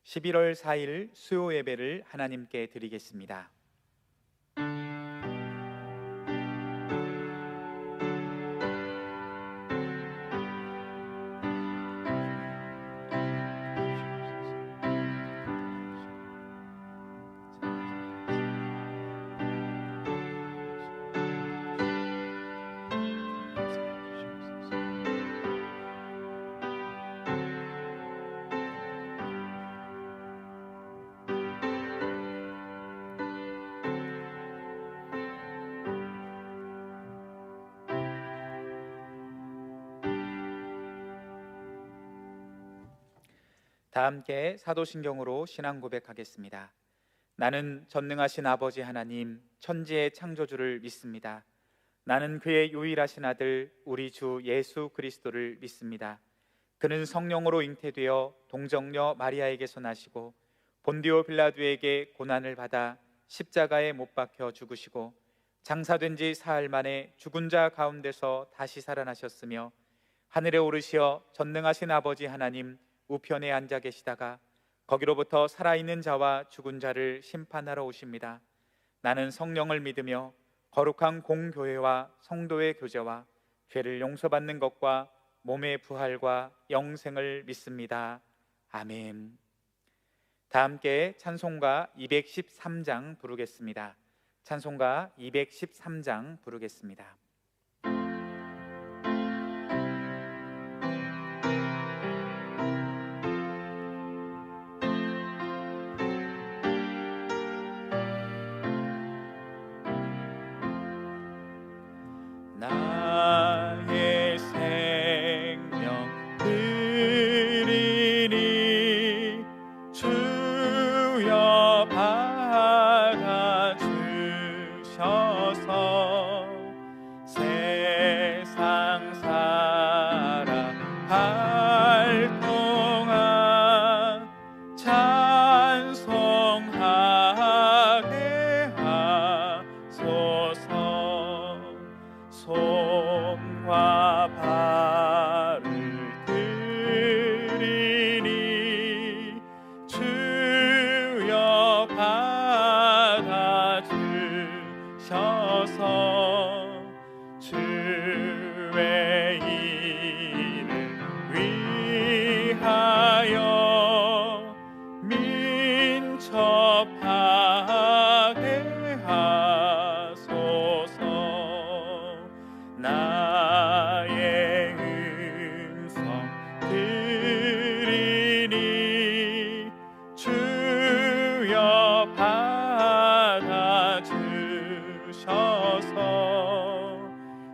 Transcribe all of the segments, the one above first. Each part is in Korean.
11월 4일 수요 예배를 하나님께 드리겠습니다. 다 함께 사도신경으로 신앙 고백하겠습니다. 나는 전능하신 아버지 하나님 천지의 창조주를 믿습니다. 나는 그의 유일하신 아들 우리 주 예수 그리스도를 믿습니다. 그는 성령으로 잉태되어 동정녀 마리아에게서 나시고 본디오 빌라도에게 고난을 받아 십자가에 못 박혀 죽으시고 장사된 지 사흘 만에 죽은 자 가운데서 다시 살아나셨으며 하늘에 오르시어 전능하신 아버지 하나님 우편에 앉아 계시다가 거기로부터 살아있는 자와 죽은 자를 심판하러 오십니다. 나는 성령을 믿으며 거룩한 공교회와 성도의 교제와 죄를 용서받는 것과 몸의 부활과 영생을 믿습니다. 아멘. 다 함께 찬송가 213장 부르겠습니다. 찬송가 213장 부르겠습니다. 나의 생명 드리니 주여 받아주셔서 세상 살아갈 동안 찬송하게 하소서. 손과 발을 들이니 주여 받아주셔서 주의 일을 위하여 민첩하게 하소서. 나의 음성 들으니 주여 받아주셔서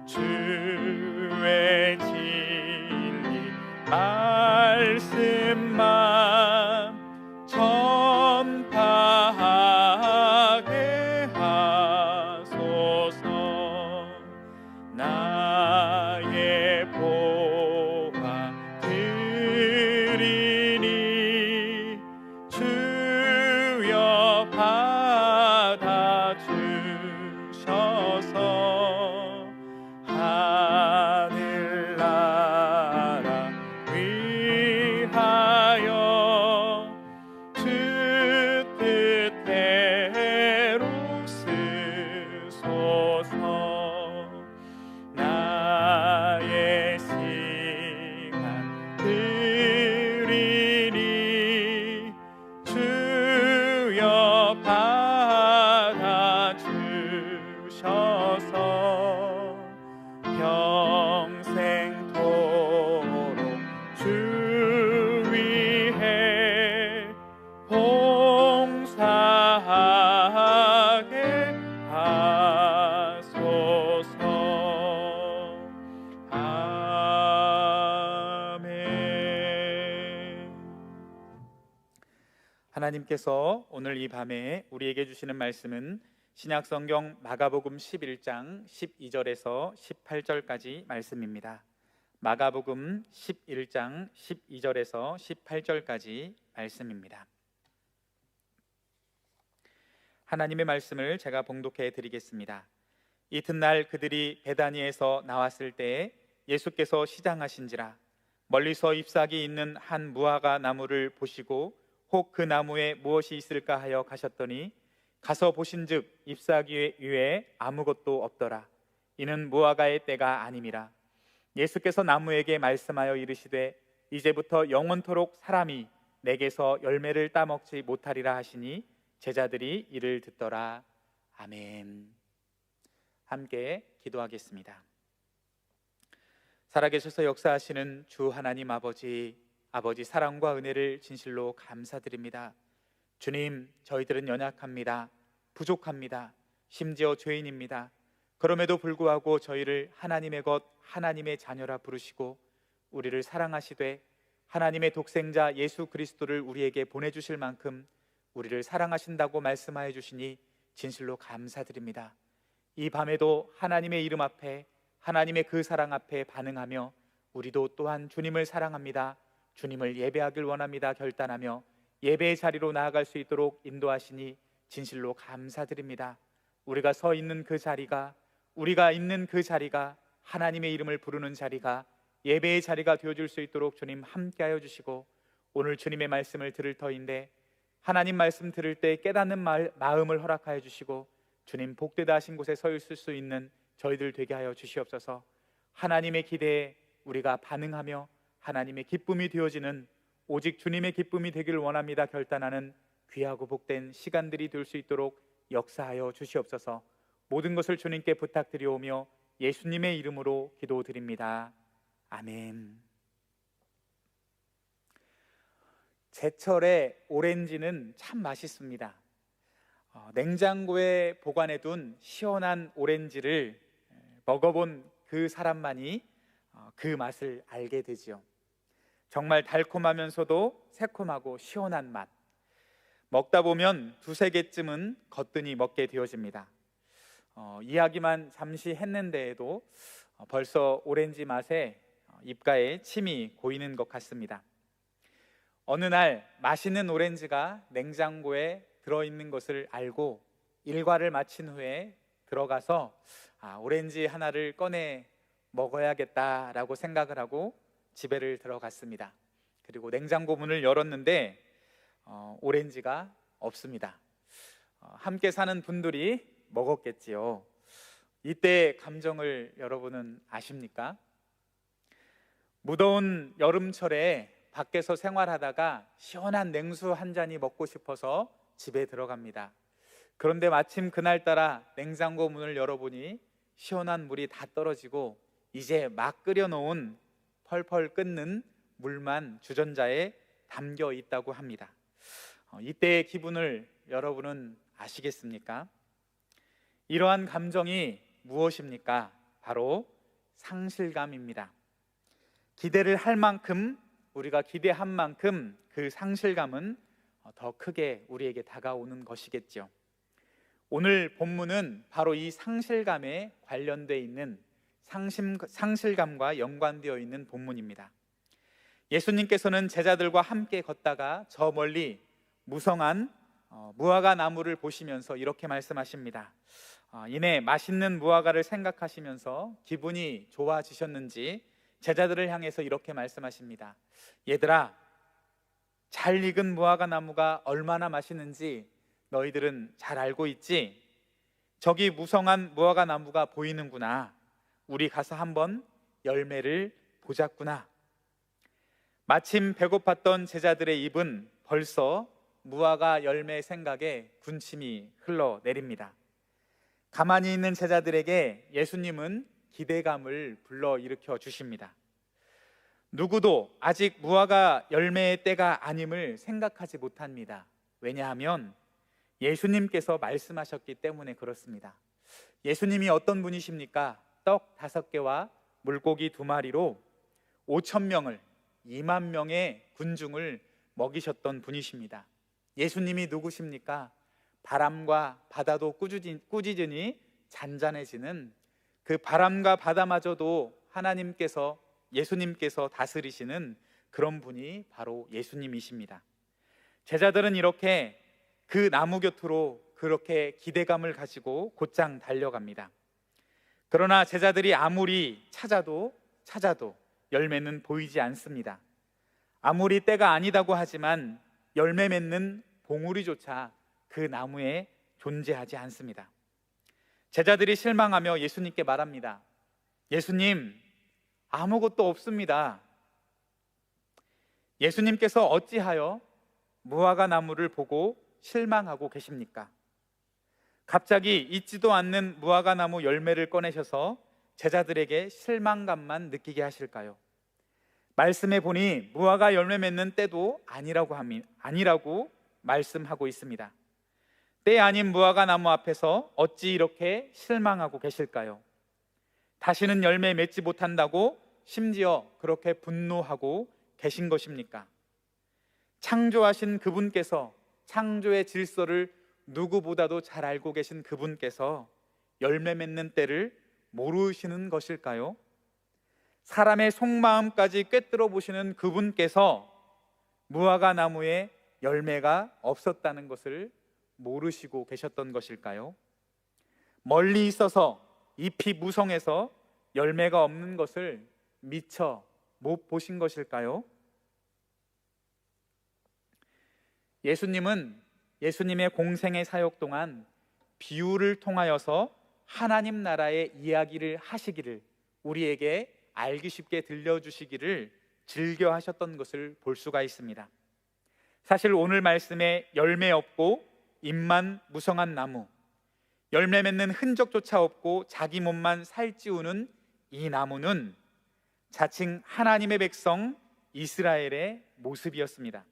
주의 진리 말씀만 전파하게 하소서. 나의 보화 드리니 주여 받아주셔서 하늘나라 위하여 주 뜻대로 쓰소서. 나의 시간 드리니 주여 받아주셔서 평생토록 주 위해 봉사하게 하소서. 아멘. 하나님께서 오늘 이 밤에 우리에게 주시는 말씀은 신약성경 마가복음 11장 12절에서 18절까지 말씀입니다. 마가복음 11장 12절에서 18절까지 말씀입니다. 하나님의 말씀을 제가 봉독해 드리겠습니다. 이튿날 그들이 베다니에서 나왔을 때에 예수께서 시장하신지라 멀리서 잎사귀 있는 한 무화과 나무를 보시고 혹 그 나무에 무엇이 있을까 하여 가셨더니 가서 보신즉 잎사귀 위에 아무것도 없더라. 이는 무화과의 때가 아님이라. 예수께서 나무에게 말씀하여 이르시되 이제부터 영원토록 사람이 내게서 열매를 따먹지 못하리라 하시니 제자들이 이를 듣더라. 아멘. 함께 기도하겠습니다. 살아계셔서 역사하시는 주 하나님 아버지 사랑과 은혜를 진실로 감사드립니다. 주님, 저희들은 연약합니다. 부족합니다. 심지어 죄인입니다. 그럼에도 불구하고 저희를 하나님의 것, 하나님의 자녀라 부르시고 우리를 사랑하시되 하나님의 독생자 예수 그리스도를 우리에게 보내주실 만큼 우리를 사랑하신다고 말씀하여 주시니 진실로 감사드립니다. 이 밤에도 하나님의 이름 앞에, 하나님의 그 사랑 앞에 반응하며 우리도 또한 주님을 사랑합니다, 주님을 예배하길 원합니다 결단하며 예배의 자리로 나아갈 수 있도록 인도하시니 진실로 감사드립니다. 우리가 서 있는 그 자리가, 우리가 있는 그 자리가 하나님의 이름을 부르는 자리가 예배의 자리가 되어줄 수 있도록 주님 함께하여 주시고, 오늘 주님의 말씀을 들을 터인데 하나님 말씀 들을 때 깨닫는 마음을 허락하여 주시고 주님 복되다 하신 곳에 서 있을 수 있는 저희들 되게 하여 주시옵소서. 하나님의 기대에 우리가 반응하며 하나님의 기쁨이 되어지는, 오직 주님의 기쁨이 되기를 원합니다 결단하는 귀하고 복된 시간들이 될 수 있도록 역사하여 주시옵소서. 모든 것을 주님께 부탁드리오며 예수님의 이름으로 기도드립니다. 아멘. 제철에 오렌지는 참 맛있습니다. 냉장고에 보관해둔 시원한 오렌지를 먹어본 그 사람만이 그 맛을 알게 되지요. 정말 달콤하면서도 새콤하고 시원한 맛, 먹다 보면 두세 개쯤은 거뜬히 먹게 되어집니다. 이야기만 잠시 했는데에도 벌써 오렌지 맛에 입가에 침이 고이는 것 같습니다. 어느 날 맛있는 오렌지가 냉장고에 들어있는 것을 알고 일과를 마친 후에 들어가서 오렌지 하나를 꺼내 먹어야겠다라고 생각을 하고 집에를 들어갔습니다. 그리고 냉장고 문을 열었는데 오렌지가 없습니다. 함께 사는 분들이 먹었겠지요. 이때 감정을 여러분은 아십니까? 무더운 여름철에 밖에서 생활하다가 시원한 냉수 한 잔이 먹고 싶어서 집에 들어갑니다. 그런데 마침 그날따라 냉장고 문을 열어보니 시원한 물이 다 떨어지고 이제 막 끓여놓은 펄펄 끓는 물만 주전자에 담겨 있다고 합니다. 이때의 기분을 여러분은 아시겠습니까? 이러한 감정이 무엇입니까? 바로 상실감입니다. 기대를 할 만큼, 우리가 기대한 만큼 그 상실감은 더 크게 우리에게 다가오는 것이겠죠. 오늘 본문은 바로 이 상실감에 관련되어 있는, 상실감과 연관되어 있는 본문입니다. 예수님께서는 제자들과 함께 걷다가 저 멀리 무성한 무화과 나무를 보시면서 이렇게 말씀하십니다. 이내 맛있는 무화과를 생각하시면서 기분이 좋아지셨는지 제자들을 향해서 이렇게 말씀하십니다. 얘들아, 잘 익은 무화과 나무가 얼마나 맛있는지 너희들은 잘 알고 있지? 저기 무성한 무화과 나무가 보이는구나. 우리 가서 한번 열매를 보자꾸나. 마침 배고팠던 제자들의 입은 벌써 무화과 열매 생각에 군침이 흘러내립니다. 가만히 있는 제자들에게 예수님은 기대감을 불러일으켜 주십니다. 누구도 아직 무화과 열매의 때가 아님을 생각하지 못합니다. 왜냐하면 예수님께서 말씀하셨기 때문에 그렇습니다. 예수님이 어떤 분이십니까? 떡 5개와 물고기 2마리로 5,000명을, 2만 명의 군중을 먹이셨던 분이십니다. 예수님이 누구십니까? 바람과 바다도 꾸짖으니 잔잔해지는 그 바람과 바다마저도 하나님께서, 예수님께서 다스리시는 그런 분이 바로 예수님이십니다. 제자들은 이렇게 그 나무 곁으로 그렇게 기대감을 가지고 곧장 달려갑니다. 그러나 제자들이 아무리 찾아도 열매는 보이지 않습니다. 아무리 때가 아니다고 하지만 열매 맺는 봉우리조차 그 나무에 존재하지 않습니다. 제자들이 실망하며 예수님께 말합니다. 예수님, 아무것도 없습니다. 예수님께서 어찌하여 무화과 나무를 보고 실망하고 계십니까? 갑자기 있지도 않는 무화과 나무 열매를 꺼내셔서 제자들에게 실망감만 느끼게 하실까요? 말씀해 보니 무화과 열매 맺는 때도 아니라고 말씀하고 있습니다. 때 아닌 무화과 나무 앞에서 어찌 이렇게 실망하고 계실까요? 다시는 열매 맺지 못한다고 심지어 그렇게 분노하고 계신 것입니까? 창조하신 그분께서, 창조의 질서를 누구보다도 잘 알고 계신 그분께서 열매 맺는 때를 모르시는 것일까요? 사람의 속마음까지 꿰뚫어 보시는 그분께서 무화과 나무에 열매가 없었다는 것을 모르시고 계셨던 것일까요? 멀리 있어서 잎이 무성해서 열매가 없는 것을 미처 못 보신 것일까요? 예수님은 예수님의 공생의 사역 동안 비유를 통하여서 하나님 나라의 이야기를 하시기를, 우리에게 알기 쉽게 들려주시기를 즐겨 하셨던 것을 볼 수가 있습니다. 사실 오늘 말씀에 열매 없고 잎만 무성한 나무, 열매 맺는 흔적조차 없고 자기 몸만 살찌우는 이 나무는 자칭 하나님의 백성 이스라엘의 모습이었습니다.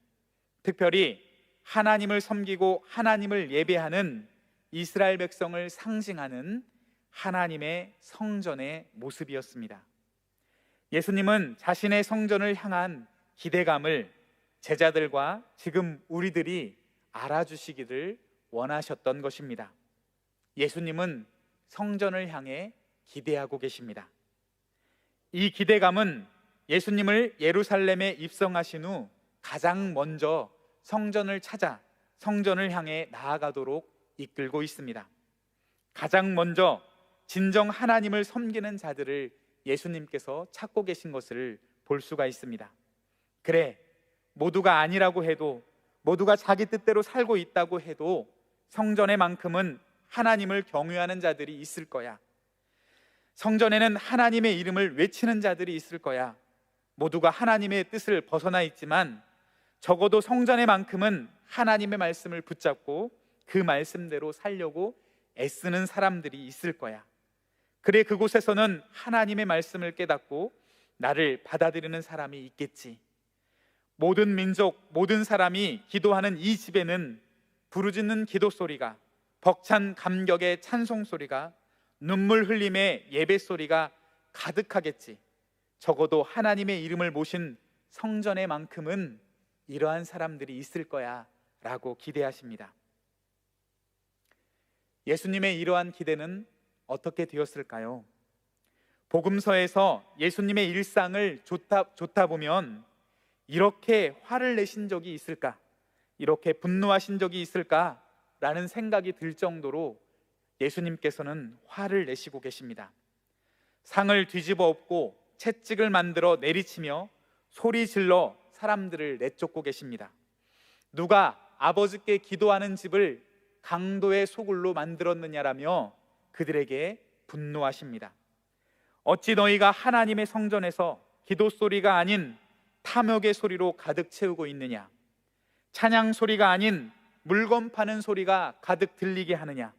특별히 하나님을 섬기고 하나님을 예배하는 이스라엘 백성을 상징하는 하나님의 성전의 모습이었습니다. 예수님은 자신의 성전을 향한 기대감을 제자들과 지금 우리들이 알아주시기를 원하셨던 것입니다. 예수님은 성전을 향해 기대하고 계십니다. 이 기대감은 예수님을 예루살렘에 입성하신 후 가장 먼저 성전을 찾아 성전을 향해 나아가도록 이끌고 있습니다. 가장 먼저 진정 하나님을 섬기는 자들을 예수님께서 찾고 계신 것을 볼 수가 있습니다. 그래, 모두가 아니라고 해도, 모두가 자기 뜻대로 살고 있다고 해도 성전에만큼은 하나님을 경외하는 자들이 있을 거야. 성전에는 하나님의 이름을 외치는 자들이 있을 거야. 모두가 하나님의 뜻을 벗어나 있지만 적어도 성전에만큼은 하나님의 말씀을 붙잡고 그 말씀대로 살려고 애쓰는 사람들이 있을 거야. 그래, 그곳에서는 하나님의 말씀을 깨닫고 나를 받아들이는 사람이 있겠지. 모든 민족, 모든 사람이 기도하는 이 집에는 부르짖는 기도 소리가, 벅찬 감격의 찬송 소리가, 눈물 흘림의 예배 소리가 가득하겠지. 적어도 하나님의 이름을 모신 성전에만큼은 이러한 사람들이 있을 거야 라고 기대하십니다. 예수님의 이러한 기대는 어떻게 되었을까요? 복음서에서 예수님의 일상을 좇다 보면 이렇게 화를 내신 적이 있을까? 이렇게 분노하신 적이 있을까? 라는 생각이 들 정도로 예수님께서는 화를 내시고 계십니다. 상을 뒤집어 엎고 채찍을 만들어 내리치며 소리 질러 사람들을 내쫓고 계십니다. 누가 아버지께 기도하는 집을 강도의 소굴로 만들었느냐라며 그들에게 분노하십니다. 어찌 너희가 하나님의 성전에서 기도 소리가 아닌 탐욕의 소리로 가득 채우고 있느냐? 찬양 소리가 아닌 물건 파는 소리가 가득 들리게 하느냐?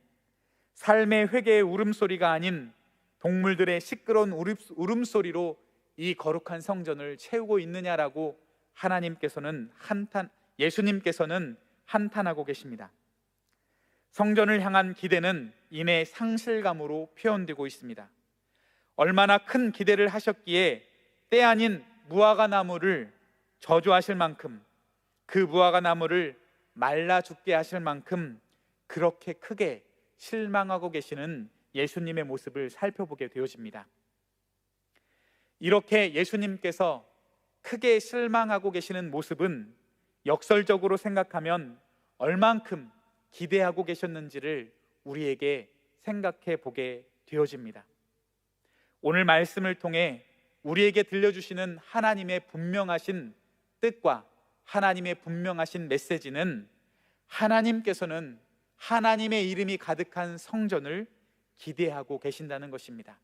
삶의 회개의 울음소리가 아닌 동물들의 시끄러운 울음소리로 이 거룩한 성전을 채우고 있느냐라고 예수님께서는 한탄하고 계십니다. 성전을 향한 기대는 이내 상실감으로 표현되고 있습니다. 얼마나 큰 기대를 하셨기에 때 아닌 무화과 나무를 저주하실 만큼, 그 무화과 나무를 말라 죽게 하실 만큼 그렇게 크게 실망하고 계시는 예수님의 모습을 살펴보게 되어집니다. 이렇게 예수님께서 크게 실망하고 계시는 모습은 역설적으로 생각하면 얼만큼 기대하고 계셨는지를 우리에게 생각해 보게 되어집니다. 오늘 말씀을 통해 우리에게 들려주시는 하나님의 분명하신 뜻과 하나님의 분명하신 메시지는 하나님께서는 하나님의 이름이 가득한 성전을 기대하고 계신다는 것입니다.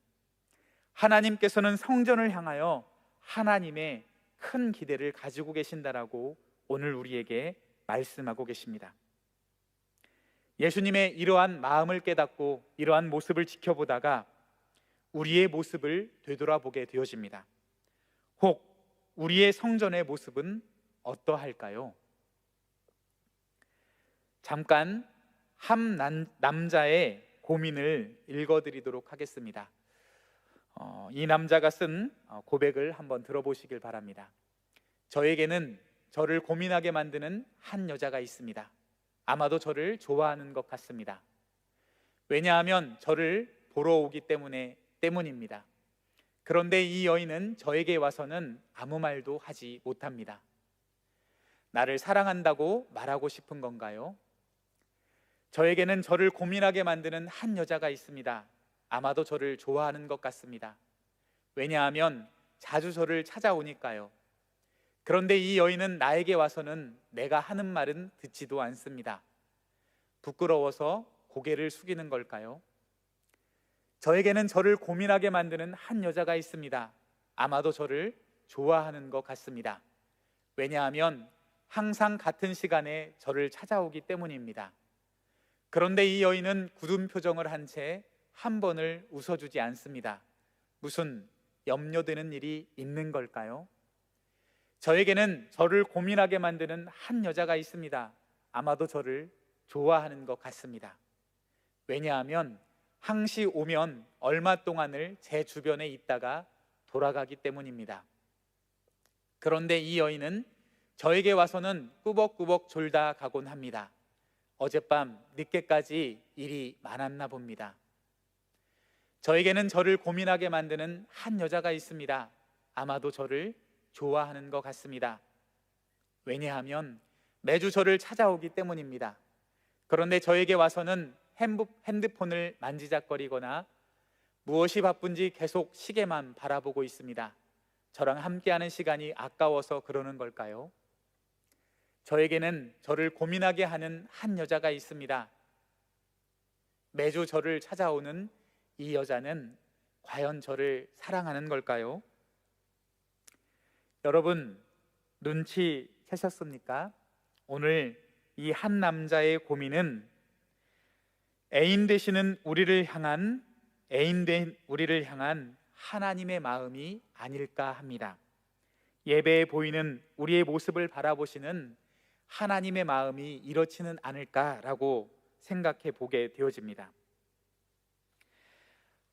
하나님께서는 성전을 향하여 하나님의 큰 기대를 가지고 계신다라고 오늘 우리에게 말씀하고 계십니다. 예수님의 이러한 마음을 깨닫고 이러한 모습을 지켜보다가 우리의 모습을 되돌아보게 되어집니다. 혹 우리의 성전의 모습은 어떠할까요? 잠깐 한 남자의 고민을 읽어드리도록 하겠습니다. 이 남자가 쓴 고백을 한번 들어보시길 바랍니다. 저에게는 저를 고민하게 만드는 한 여자가 있습니다. 아마도 저를 좋아하는 것 같습니다. 왜냐하면 저를 보러 오기 때문입니다. 그런데 이 여인은 저에게 와서는 아무 말도 하지 못합니다. 나를 사랑한다고 말하고 싶은 건가요? 저에게는 저를 고민하게 만드는 한 여자가 있습니다. 아마도 저를 좋아하는 것 같습니다. 왜냐하면 자주 저를 찾아오니까요. 그런데 이 여인은 나에게 와서는 내가 하는 말은 듣지도 않습니다. 부끄러워서 고개를 숙이는 걸까요? 저에게는 저를 고민하게 만드는 한 여자가 있습니다. 아마도 저를 좋아하는 것 같습니다. 왜냐하면 항상 같은 시간에 저를 찾아오기 때문입니다. 그런데 이 여인은 굳은 표정을 한 채 한 번을 웃어주지 않습니다. 무슨 염려되는 일이 있는 걸까요? 저에게는 저를 고민하게 만드는 한 여자가 있습니다. 아마도 저를 좋아하는 것 같습니다. 왜냐하면 항시 오면 얼마 동안을 제 주변에 있다가 돌아가기 때문입니다. 그런데 이 여인은 저에게 와서는 꾸벅꾸벅 졸다 가곤 합니다. 어젯밤 늦게까지 일이 많았나 봅니다. 저에게는 저를 고민하게 만드는 한 여자가 있습니다. 아마도 저를 좋아하는 것 같습니다. 왜냐하면 매주 저를 찾아오기 때문입니다. 그런데 저에게 와서는 핸드폰을 만지작거리거나 무엇이 바쁜지 계속 시계만 바라보고 있습니다. 저랑 함께하는 시간이 아까워서 그러는 걸까요? 저에게는 저를 고민하게 하는 한 여자가 있습니다. 매주 저를 찾아오는 이 여자는 과연 저를 사랑하는 걸까요? 여러분, 눈치채셨습니까? 오늘 이 한 남자의 고민은 애인 되시는 우리를 향한 하나님의 마음이 아닐까 합니다. 예배에 보이는 우리의 모습을 바라보시는 하나님의 마음이 이렇지는 않을까라고 생각해 보게 되어집니다.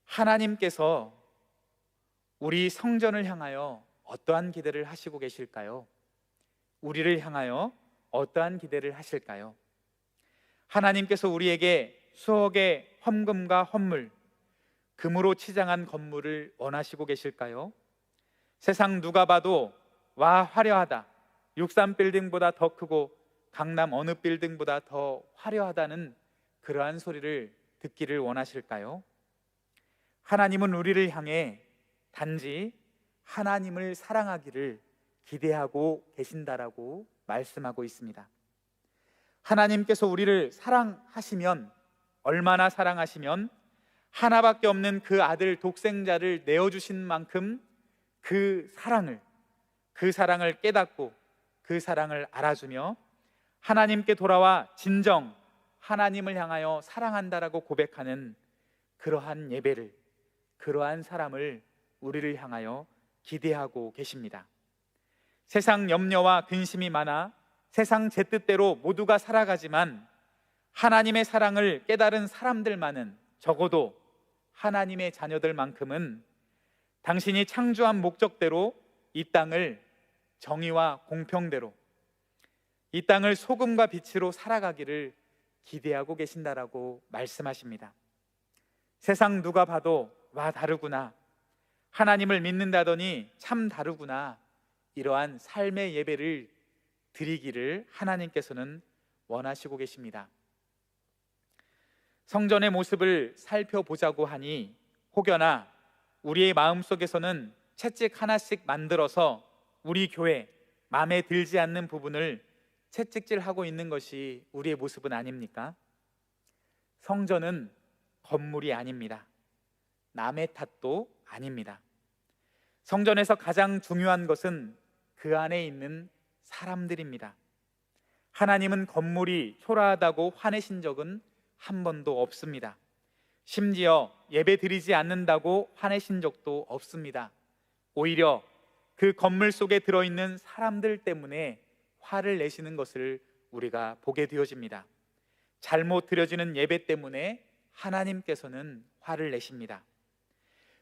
하나님께서 우리 성전을 향하여 어떠한 기대를 하시고 계실까요? 우리를 향하여 어떠한 기대를 하실까요? 하나님께서 우리에게 수억의 헌금과 헌물, 금으로 치장한 건물을 원하시고 계실까요? 세상 누가 봐도 와 화려하다, 63빌딩보다 더 크고 강남 어느 빌딩보다 더 화려하다는 그러한 소리를 듣기를 원하실까요? 하나님은 우리를 향해 단지 하나님을 사랑하기를 기대하고 계신다라고 말씀하고 있습니다. 하나님께서 우리를 사랑하시면, 얼마나 사랑하시면 하나밖에 없는 그 아들 독생자를 내어주신 만큼 그 사랑을 깨닫고 그 사랑을 알아주며 하나님께 돌아와 진정 하나님을 향하여 사랑한다라고 고백하는 그러한 예배를, 그러한 사람을 우리를 향하여 기대하고 계십니다. 세상 염려와 근심이 많아 세상 제 뜻대로 모두가 살아가지만 하나님의 사랑을 깨달은 사람들만은, 적어도 하나님의 자녀들만큼은 당신이 창조한 목적대로 이 땅을 정의와 공평대로, 이 땅을 소금과 빛으로 살아가기를 기대하고 계신다라고 말씀하십니다. 세상 누가 봐도 와 다르구나, 하나님을 믿는다더니 참 다르구나, 이러한 삶의 예배를 드리기를 하나님께서는 원하시고 계십니다. 성전의 모습을 살펴보자고 하니 혹여나 우리의 마음속에서는 채찍 하나씩 만들어서 우리 교회 마음에 들지 않는 부분을 채찍질하고 있는 것이 우리의 모습은 아닙니까? 성전은 건물이 아닙니다. 남의 탓도 아닙니다. 성전에서 가장 중요한 것은 그 안에 있는 사람들입니다. 하나님은 건물이 초라하다고 화내신 적은 한 번도 없습니다. 심지어 예배 드리지 않는다고 화내신 적도 없습니다. 오히려 그 건물 속에 들어있는 사람들 때문에 화를 내시는 것을 우리가 보게 되어집니다. 잘못 드려지는 예배 때문에 하나님께서는 화를 내십니다.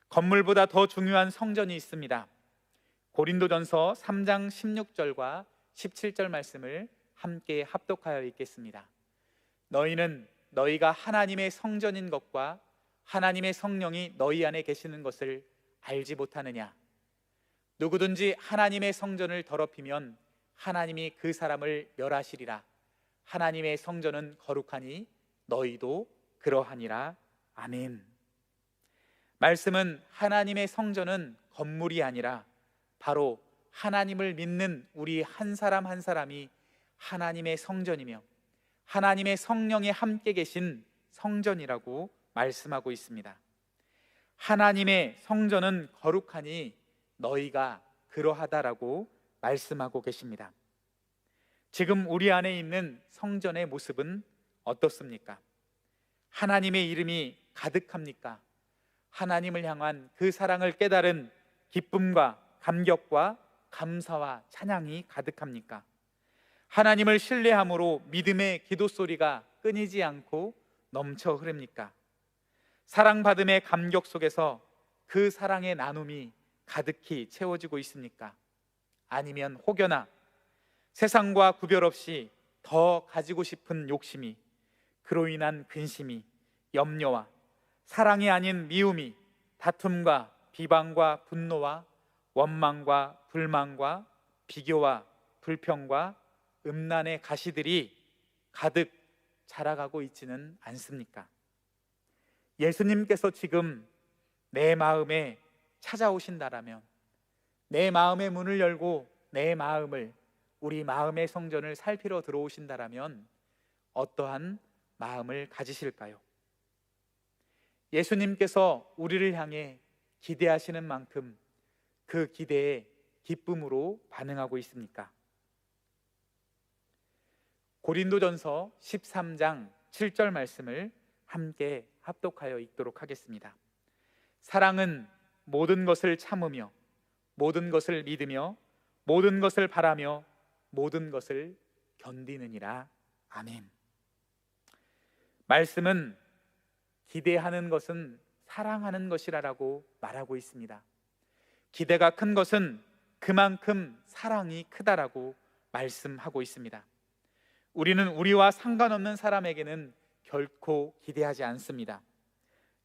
건물보다 더 중요한 성전이 있습니다. 고린도전서 3장 16절과 17절 말씀을 함께 합독하여 읽겠습니다. 너희는 너희가 하나님의 성전인 것과 하나님의 성령이 너희 안에 계시는 것을 알지 못하느냐? 누구든지 하나님의 성전을 더럽히면 하나님이 그 사람을 멸하시리라. 하나님의 성전은 거룩하니 너희도 그러하니라. 아멘. 말씀은 하나님의 성전은 건물이 아니라 바로 하나님을 믿는 우리 한 사람 한 사람이 하나님의 성전이며 하나님의 성령이 함께 계신 성전이라고 말씀하고 있습니다. 하나님의 성전은 거룩하니 너희가 그러하다라고 말씀하고 계십니다. 지금 우리 안에 있는 성전의 모습은 어떻습니까? 하나님의 이름이 가득합니까? 하나님을 향한 그 사랑을 깨달은 기쁨과 감격과 감사와 찬양이 가득합니까? 하나님을 신뢰함으로 믿음의 기도 소리가 끊이지 않고 넘쳐 흐릅니까? 사랑받음의 감격 속에서 그 사랑의 나눔이 가득히 채워지고 있습니까? 아니면 혹여나 세상과 구별 없이 더 가지고 싶은 욕심이, 그로 인한 근심이, 염려와 사랑이 아닌 미움이, 다툼과 비방과 분노와 원망과 불만과 비교와 불평과 음란의 가시들이 가득 자라가고 있지는 않습니까? 예수님께서 지금 내 마음에 찾아오신다라면, 내 마음의 문을 열고 내 마음을, 우리 마음의 성전을 살피러 들어오신다라면 어떠한 마음을 가지실까요? 예수님께서 우리를 향해 기대하시는 만큼 그 기대에 기쁨으로 반응하고 있습니까? 고린도전서 13장 7절 말씀을 함께 합독하여 읽도록 하겠습니다. 사랑은 모든 것을 참으며 모든 것을 믿으며 모든 것을 바라며 모든 것을 견디느니라. 아멘. 말씀은 기대하는 것은 사랑하는 것이라고 말하고 있습니다. 기대가 큰 것은 그만큼 사랑이 크다라고 말씀하고 있습니다. 우리는 우리와 상관없는 사람에게는 결코 기대하지 않습니다.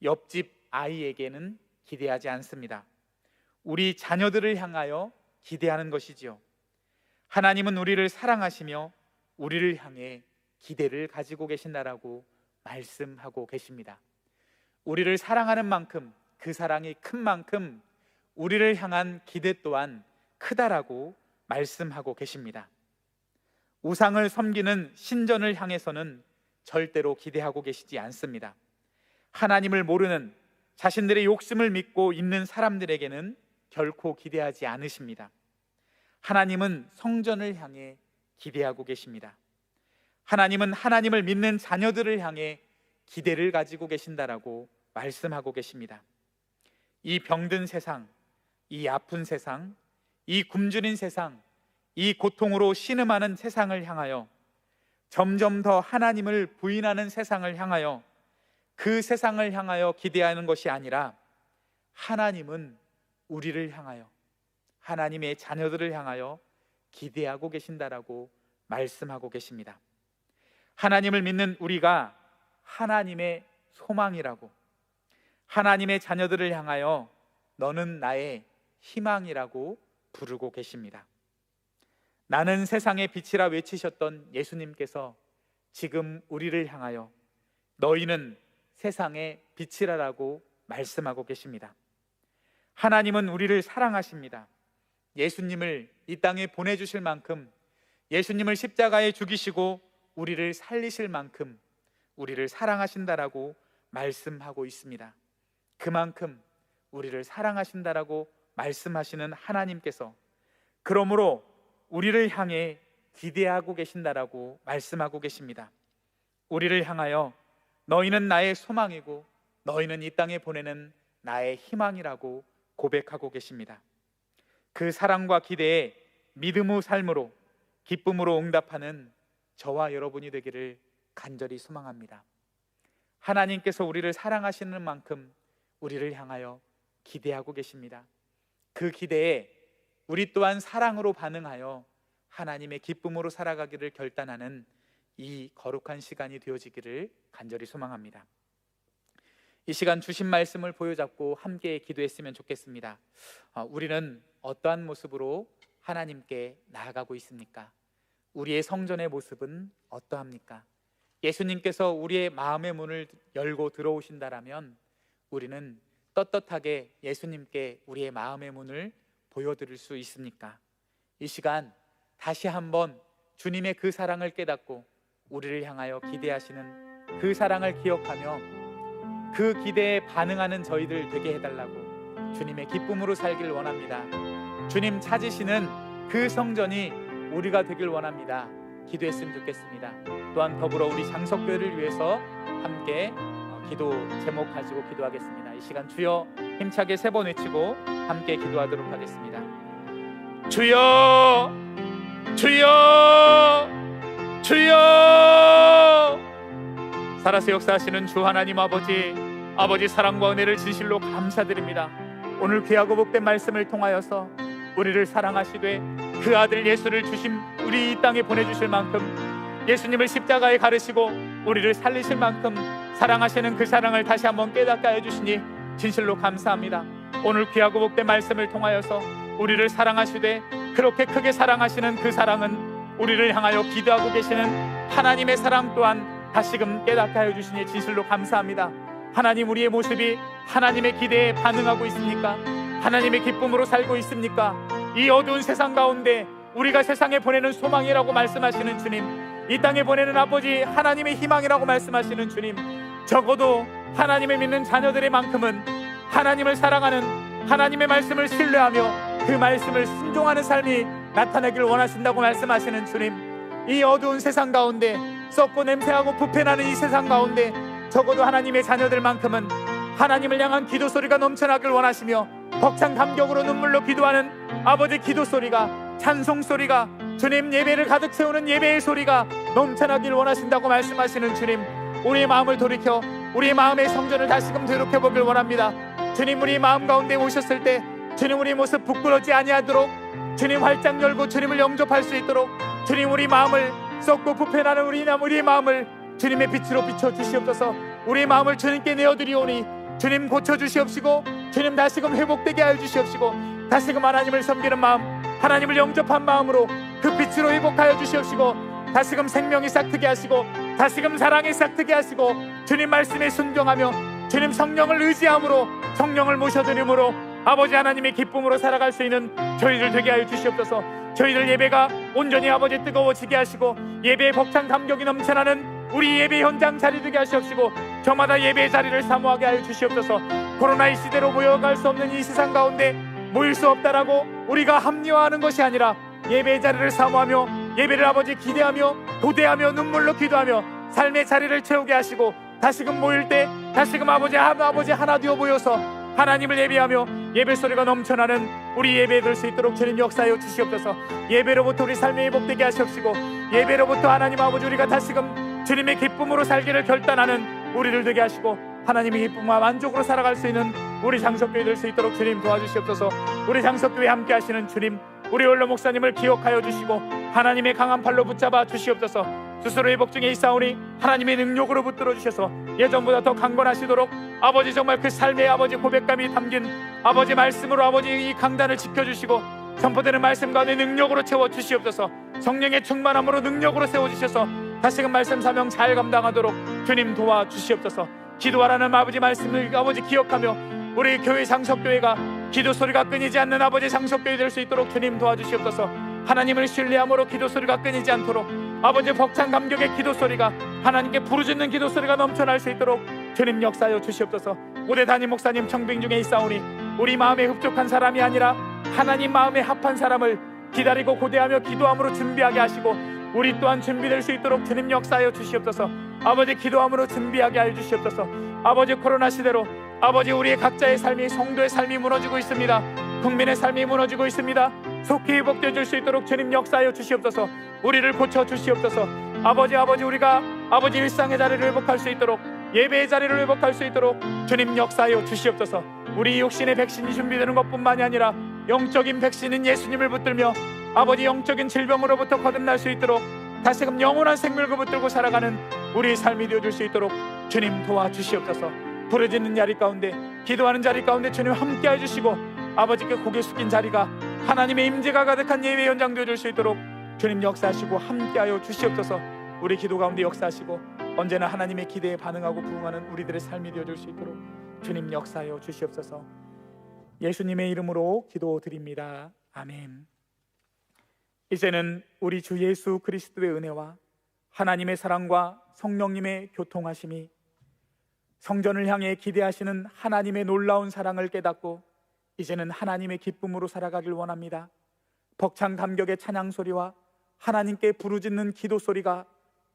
옆집 아이에게는 기대하지 않습니다. 우리 자녀들을 향하여 기대하는 것이지요. 하나님은 우리를 사랑하시며 우리를 향해 기대를 가지고 계신다라고 말씀하고 계십니다. 우리를 사랑하는 만큼, 그 사랑이 큰 만큼 우리를 향한 기대 또한 크다라고 말씀하고 계십니다. 우상을 섬기는 신전을 향해서는 절대로 기대하고 계시지 않습니다. 하나님을 모르는 자신들의 욕심을 믿고 있는 사람들에게는 결코 기대하지 않으십니다. 하나님은 성전을 향해 기대하고 계십니다. 하나님은 하나님을 믿는 자녀들을 향해 기대를 가지고 계신다라고 말씀하고 계십니다. 이 병든 세상, 이 아픈 세상, 이 굶주린 세상, 이 고통으로 신음하는 세상을 향하여, 점점 더 하나님을 부인하는 세상을 향하여, 그 세상을 향하여 기대하는 것이 아니라 하나님은 우리를 향하여, 하나님의 자녀들을 향하여 기대하고 계신다라고 말씀하고 계십니다. 하나님을 믿는 우리가 하나님의 소망이라고, 하나님의 자녀들을 향하여 너는 나의 희망이라고 부르고 계십니다. 나는 세상의 빛이라 외치셨던 예수님께서 지금 우리를 향하여 너희는 세상의 빛이라라고 말씀하고 계십니다. 하나님은 우리를 사랑하십니다. 예수님을 이 땅에 보내주실 만큼, 예수님을 십자가에 죽이시고 우리를 살리실 만큼 우리를 사랑하신다라고 말씀하고 있습니다. 그만큼 우리를 사랑하신다라고 말씀하시는 하나님께서 그러므로 우리를 향해 기대하고 계신다라고 말씀하고 계십니다. 우리를 향하여 너희는 나의 소망이고 너희는 이 땅에 보내는 나의 희망이라고 고백하고 계십니다. 그 사랑과 기대에 믿음의 삶으로 기쁨으로 응답하는 저와 여러분이 되기를 간절히 소망합니다. 하나님께서 우리를 사랑하시는 만큼 우리를 향하여 기대하고 계십니다. 그 기대에 우리 또한 사랑으로 반응하여 하나님의 기쁨으로 살아가기를 결단하는 이 거룩한 시간이 되어지기를 간절히 소망합니다. 이 시간 주신 말씀을 보여잡고 함께 기도했으면 좋겠습니다. 우리는 어떠한 모습으로 하나님께 나아가고 있습니까? 우리의 성전의 모습은 어떠합니까? 예수님께서 우리의 마음의 문을 열고 들어오신다라면 우리는 떳떳하게 예수님께 우리의 마음의 문을 보여드릴 수 있습니까? 이 시간 다시 한번 주님의 그 사랑을 깨닫고 우리를 향하여 기대하시는 그 사랑을 기억하며 그 기대에 반응하는 저희들 되게 해달라고 주님의 기쁨으로 살길 원합니다. 주님 찾으시는 그 성전이 우리가 되길 원합니다. 기도했으면 좋겠습니다. 또한 더불어 우리 장석교회를 위해서 함께 기도 제목 가지고 기도하겠습니다. 이 시간 주여 힘차게 3번 외치고 함께 기도하도록 하겠습니다. 주여, 주여, 주여. 살아서 역사하시는 주 하나님 아버지 사랑과 은혜를 진실로 감사드립니다. 오늘 귀하고 복된 말씀을 통하여서 우리를 사랑하시되 그 아들 예수를 주심 우리 이 땅에 보내주실 만큼 예수님을 십자가에 가르시고 우리를 살리실 만큼 사랑하시는 그 사랑을 다시 한번 깨닫게 해주시니 진실로 감사합니다. 오늘 귀하고 복된 말씀을 통하여서 우리를 사랑하시되 그렇게 크게 사랑하시는 그 사랑은 우리를 향하여 기도하고 계시는 하나님의 사랑 또한 다시금 깨닫게 하여 주시니 진실로 감사합니다. 하나님, 우리의 모습이 하나님의 기대에 반응하고 있습니까? 하나님의 기쁨으로 살고 있습니까? 이 어두운 세상 가운데 우리가 세상에 보내는 소망이라고 말씀하시는 주님, 이 땅에 보내는 아버지 하나님의 희망이라고 말씀하시는 주님, 적어도 하나님을 믿는 자녀들의 만큼은 하나님을 사랑하는 하나님의 말씀을 신뢰하며 그 말씀을 순종하는 삶이 나타나길 원하신다고 말씀하시는 주님, 이 어두운 세상 가운데 썩고 냄새하고 부패나는 이 세상 가운데 적어도 하나님의 자녀들만큼은 하나님을 향한 기도 소리가 넘쳐나길 원하시며 벅찬 감격으로 눈물로 기도하는 아버지 기도 소리가, 찬송 소리가, 주님 예배를 가득 채우는 예배의 소리가 넘쳐나길 원하신다고 말씀하시는 주님, 우리의 마음을 돌이켜 우리의 마음의 성전을 다시금 되돌아보길 원합니다. 주님, 우리 마음 가운데 오셨을 때 주님 우리 모습 부끄러지 아니하도록 주님 활짝 열고 주님을 영접할 수 있도록 주님 우리 마음을 썩고 부패나는 우리의 마음을 주님의 빛으로 비춰주시옵소서. 우리의 마음을 주님께 내어드리오니 주님 고쳐주시옵시고 주님 다시금 회복되게 하여 주시옵시고 다시금 하나님을 섬기는 마음, 하나님을 영접한 마음으로 그 빛으로 회복하여 주시옵시고 다시금 생명이 싹트게 하시고 다시금 사랑이 싹트게 하시고 주님 말씀에 순종하며 주님 성령을 의지함으로 성령을 모셔드림으로 아버지 하나님의 기쁨으로 살아갈 수 있는 저희들 되게 하여 주시옵소서. 저희들 예배가 온전히 아버지 뜨거워지게 하시고 예배의 벅찬 감격이 넘쳐나는 우리 예배 현장 자리 되게 하시옵시고 저마다 예배의 자리를 사모하게 하여 주시옵소서. 코로나의 시대로 모여갈 수 없는 이 세상 가운데 모일 수 없다라고 우리가 합리화하는 것이 아니라 예배의 자리를 사모하며 예배를 아버지 기대하며 도대하며 눈물로 기도하며 삶의 자리를 채우게 하시고 다시금 모일 때 다시금 아버지 하나 되어 모여서 하나님을 예배하며 예배 소리가 넘쳐나는 우리 예배 될 수 있도록 주님 역사하여 주시옵소서. 예배로부터 우리 삶이 회복되게 하시옵시고 예배로부터 하나님 아버지 우리가 다시금 주님의 기쁨으로 살기를 결단하는 우리들 되게 하시고 하나님의 기쁨과 만족으로 살아갈 수 있는 우리 장석교회 될 수 있도록 주님 도와주시옵소서. 우리 장석교회 함께 하시는 주님, 우리 원로 목사님을 기억하여 주시고 하나님의 강한 팔로 붙잡아 주시옵소서. 스스로 회복 중에 있사오니 하나님의 능력으로 붙들어 주셔서 예전보다 더 강건하시도록 아버지 정말 그 삶의 아버지 고백감이 담긴 아버지 말씀으로 아버지 이 강단을 지켜주시고 선포되는 말씀 가운데 능력으로 채워 주시옵소서. 성령의 충만함으로 능력으로 세워주셔서 다시금 말씀 사명 잘 감당하도록 주님 도와주시옵소서. 기도하라는 아버지 말씀을 아버지 기억하며 우리 교회 장석교회가 기도 소리가 끊이지 않는 아버지 장석교회 될 수 있도록 주님 도와주시옵소서. 하나님을 신뢰함으로 기도 소리가 끊이지 않도록 아버지 벅찬 감격의 기도 소리가 하나님께 부르짖는 기도 소리가 넘쳐날 수 있도록 주님 역사하여 주시옵소서. 오대 담임 목사님 청빙 중에 있사오니 우리 마음에 흡족한 사람이 아니라 하나님 마음에 합한 사람을 기다리고 고대하며 기도함으로 준비하게 하시고 우리 또한 준비될 수 있도록 주님 역사하여 주시옵소서. 아버지 기도함으로 준비하게 하여 주시옵소서. 아버지 코로나 시대로 아버지 우리의 각자의 삶이 성도의 삶이 무너지고 있습니다. 국민의 삶이 무너지고 있습니다. 속히 회복되어질 수 있도록 주님 역사하여 주시옵소서. 우리를 고쳐 주시옵소서. 아버지 우리가 아버지 일상의 자리를 회복할 수 있도록 예배의 자리를 회복할 수 있도록 주님 역사하여 주시옵소서. 우리 육신의 백신이 준비되는 것뿐만이 아니라 영적인 백신인 예수님을 붙들며 아버지 영적인 질병으로부터 거듭날 수 있도록 다시금 영원한 생명을 붙들고 살아가는 우리의 삶이 되어줄 수 있도록 주님 도와주시옵소서. 부르짖는 자리 가운데 기도하는 자리 가운데 주님 함께 해주시고 아버지께 고개 숙인 자리가 하나님의 임재가 가득한 예배 현장 되어줄 수 있도록 주님 역사하시고 함께하여 주시옵소서. 우리 기도 가운데 역사하시고 언제나 하나님의 기대에 반응하고 부응하는 우리들의 삶이 되어줄 수 있도록 주님 역사하여 주시옵소서. 예수님의 이름으로 기도드립니다. 아멘. 이제는 우리 주 예수 그리스도의 은혜와 하나님의 사랑과 성령님의 교통하심이 성전을 향해 기대하시는 하나님의 놀라운 사랑을 깨닫고 이제는 하나님의 기쁨으로 살아가길 원합니다. 벅찬 감격의 찬양 소리와 하나님께 부르짖는 기도 소리가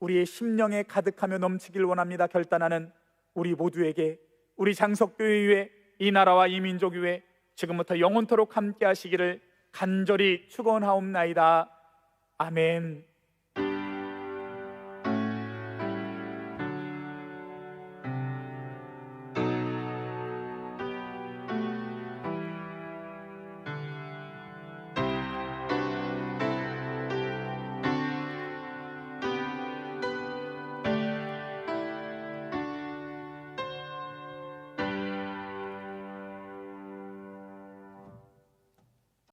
우리의 심령에 가득하며 넘치길 원합니다. 결단하는 우리 모두에게 우리 장석교회 위에 이 나라와 이 민족 위에 지금부터 영원토록 함께 하시기를 간절히 축원하옵나이다. 아멘.